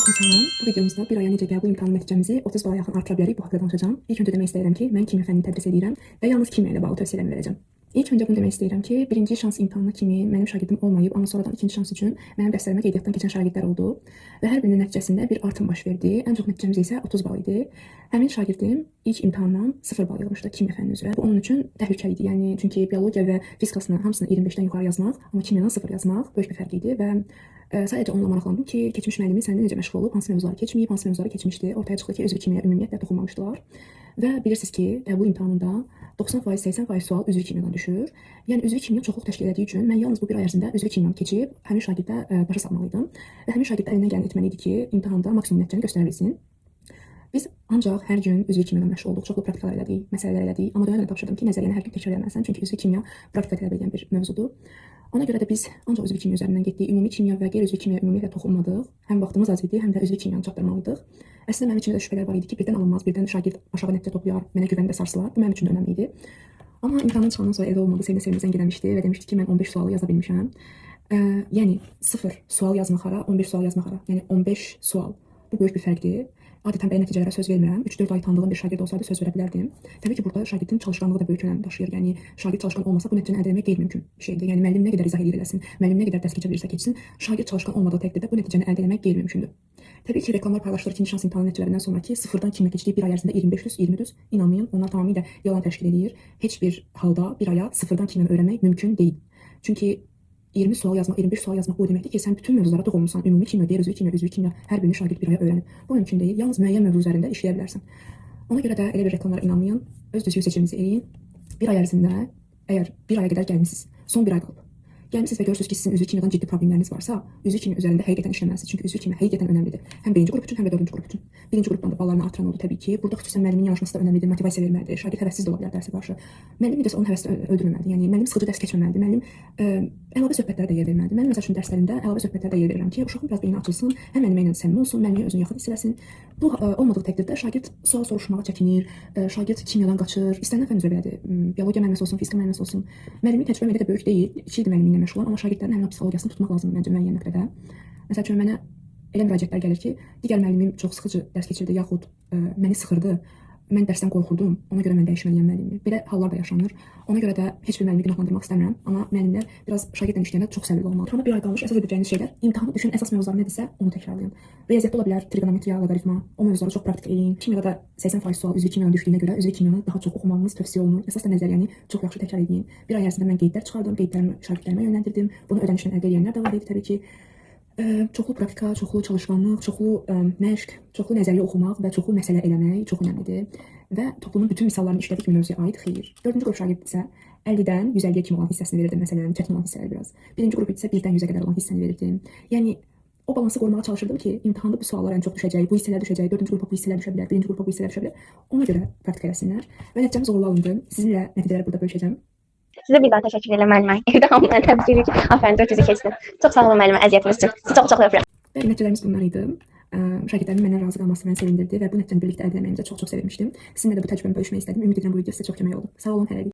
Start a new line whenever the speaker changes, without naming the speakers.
Hər salam. Bu videomuzda bir aya necə qəbul imtahanı nəticəmizi 30 bala yaxın artıra bilərik bu haqqda danışacağam. İlk öncə demək istəyirəm ki, mən kimya fənnini tədris edirəm və yalnız kimya ilə bağlı tövsiyələrimi verəcəm. İlk öncə bunu demək istəyirəm ki, birinci şans imtahanı kimi mənim şagirdim olmayıb, amma sonradan ikinci şans üçün mənim dərslərimə qeydiyyatdan keçən şagirdlər oldu və hər birinin nəticəsində bir artım baş verdi. Ən çox nəticəmiz isə 30 bal idi. Həmin şagirdim ilk imtahandan 0 bal yığmışdı kimya fənni üzrə. Bu onun üçün təhlükəli idi. Yəni çünki biologiya və fizikasını hamısını 25-dən yuxarı yazmaq, amma kimyadan 0 yazmaq böyük bir fərq idi və sadəcə onunla maraqlandım ki, keçmiş müəllimi səndə necə məşğul olub, hansı mövzuları keçməyib, hansı mövzuları keçmişdi. Ortaya çıxdı ki, üzvü kimyaya ümumiyyətlə toxunmamışdılar. Və bilirsiniz ki, qəbul imtahanında 90%, 80% sual üzvü kimyadan düşür. Yəni üzvü kimya çoxluq təşkil etdiyi üçün mən yalnız bu bir ay ərzində üzvü kimyanı keçib həmin şagirdə başa salmalıydım və həmin şagirdə əlindən gələni etməli idi ki, imtahanda maksimum nəticəni göstərə bilsin. Biz ancaq hər gün üzvü kimyadan məşğul olduq, çoxlu praktikalar elədik, məsələlər elədik, amma dönə tapşırdım ki, nəzəriyyəni hər gün təkrar eləməlisən, çünki üzvü kimya praktika tələb edən bir mövzudur. Ona görə də biz ancaq üzvü kimya üzərindən getdik, ümumi kimya və qeyri-üzvü kimya ümumiyyətlə toxunmadıq. Həm vaxtımız az idi, həm də üzvü kimyanı çatdırmalıydıq. Əslində mənim içimdə şübhələr var idi ki, birdən alınmaz, birdən şagird aşağı nəticə toplayar, mənə güvəndə sarsılar. Bu mənim üçün də önəmli idi. Amma imtahandan çıxandan sonra evdə olmadı, sevinə-sevinə zəng eləmişdi və demişdi ki, mən 15 sualı yaza bilmişəm. Yəni 0 sual yazmaq ara, 15 sual yazmaq ara. Yəni 15 sual. Bu böyük bir fərqdir. Adətən belə nəticələrə söz vermirəm. 3-4 ay tanıdığım bir şagird olsaydı söz verə bilərdim. Təbii ki, burada şagirdin çalışqanlığı da böyük önəm daşıyır. Yəni şagird çalışqan olmasa bu nəticəni əldə etmək qeyri-mümkün bir şeydir. Yəni müəllim nə qədər izah eləsin, müəllim nə qədər dərs keçə bilirsə keçsin, şagird çalışqan olmadığı təqdirdə bu nəticəni əldə etmək qeyri-mümkündür. Təbii ki, reklamlar paylaşılır ikinci şans imtahanı nəticələrindən sonraki sıfırdan kimya keçdiyi bir ay ərzində 25 düz, 20 düz. İnanmayın, onlar tamamilə yalan təşkil edir. Heç bir halda bir aya sıfırdan kimyanı öyrənmək mümkün deyil. Çünki 20 sual yazmaq, 25 sual yazmaq bu deməkdir ki, sən bütün mövzulara toxunmusan. Ümumi kimya, qeyri-üzvü kimya, üzvü kimya hər birini şagird bir aya öyrənib. Bu mümkün deyil. Yalnız müəyyən mövzu üzərində işləyə bilərsən. Ona görə də elə bir reklamlara inanmayın. Öz düzgün seçiminizi eləyin. Bir ay ərzində əgər bir aya qədər gəlmisiniz, son bir ay qalıb. Gəlmisiniz və görürsünüz ki, sizin üzvü kimyadan ciddi problemləriniz varsa, üzvü kimya üzərində həqiqətən işləməlisiniz. Çünki üzvü kimya həqiqətən önəmlidir. Həm birinci qrup üçün, həm də dördüncü qrup üçün. Birinci qrupdan da ballarını artıran oldu təbii ki. Burada xüsusən müəllimin yanaşması da önəmlidir, motivasiya verməlidir. Şagird həvəssiz də ola bilər dərsə qarşı. Müəllim necəsə onun həvəsini öldürməməlidir. Yəni müəllim sıxıcı dərs keçməməlidir. Müəllim əlavə söhbətlərə də yer verməlidir. Mən məsəl üçün dərslərimdə əlavə söhbətlərə də yer verirəm ki, uşağın biraz beyni açılsın, həm müəllimə ilə səmimi olsun, müəllimə özünü yaxın hiss eləsin. Bu olmadığı təqdirdə şagird sual soruşmağa çəkinir, şagird kimyadan qaçır. İstənilən fənn üzrə belədir. Biologiya müəlliməsi olsun, fizika müəlliməsi olsun. Müəllimin təcrübəsi də böyük deyil. 2 ildir müəllimi ilə məşğulam, amma şagirdlərin həmin psixologiyasını tutmaq lazımdır məncə müəyyən nöqtədə. Məsəl üçün mənə elə müraciətlər gəlir ki, digər müəllimim çox sıxıcı dərs keçirdi, yaxud məni sıxırdı. Mən dərsdən qorxurdum, ona görə mən dəyişməliyəm müəllimi. Belə hallar da yaşanır. Ona görə də heç bir müəllimi günahlandırmaq istəmirəm, amma müəllimlər biraz şagirdlə işləyəndə çox səbirli olmalı. İmtahana bir ay qalmış əsas edəcəyiniz şeylər, imtahana düşən əsas mövzular nədirsə, onu təkrarlayın. Riyaziyyatda ola bilər trigonometriya, loqaritma, o mövzuları çox praktik eləyin. Kimyada da 80% sual üzvü kimyadan düşdüyünə görə üzvü kimyanı daha çox oxumağınız tövsiyə olunur. Əsas da nəzəriyyəni çox yaxşı təkrar edin. Bir ay ərzində mən qeydlər çıxardım, qeydlərimi şagirdlərimə yönləndirdim. Bunu ödənişlə əldə edənlər də var idi təbii ki. Çoxlu praktika, çoxlu çalışqanlıq, çoxlu məşq, çoxlu nəzəriyyə oxumaq və çoxlu məsələ eləmək çox önəmlidir və toplumun bütün misallarını işlədik bir mövzuya aid xeyir. 4-cü qrup şagird isə 50-dən 150-yə kimi olan hissəsini verirdim məsələlərin, çətin olan hissələri biraz. Birinci qrup isə 1-dən 100-ə qədər olan hissəni verirdim. Yəni o balansı qorumağa çalışırdım ki, imtahanda bu suallar ən çox düşəcək, bu hissələr düşəcək, 4-cü qrupa bu hissələr düşə bilər, 1-ci qrupa bu hissələr düşə bilər. Ona görə praktika eləsinlər və nəticəmiz uğurlu alındı. Sizinlə nəticələri burada bölüşəcəm.
Sizə bir daha təşəkkür edirəm müəllimə. Evdə hamıdan təbrik edirik ki, afərin 400-ü keçdin. Çox sağ olun müəllimə əziyyətiniz üçün. Sizi çox-çox öpürəm.
Və nəticələrimiz bunlar idi. Şagirdlərimin məndən razı qalması məni sevindirdi və bu nəticəni birlikdə əldə etməyimizə çox-çox sevinmişdim. Sizinlə də bu təcrübəmi bölüşmək istədim. Ümid edirəm bu video sizə çox kömək oldu. Sağ olun, hələlik.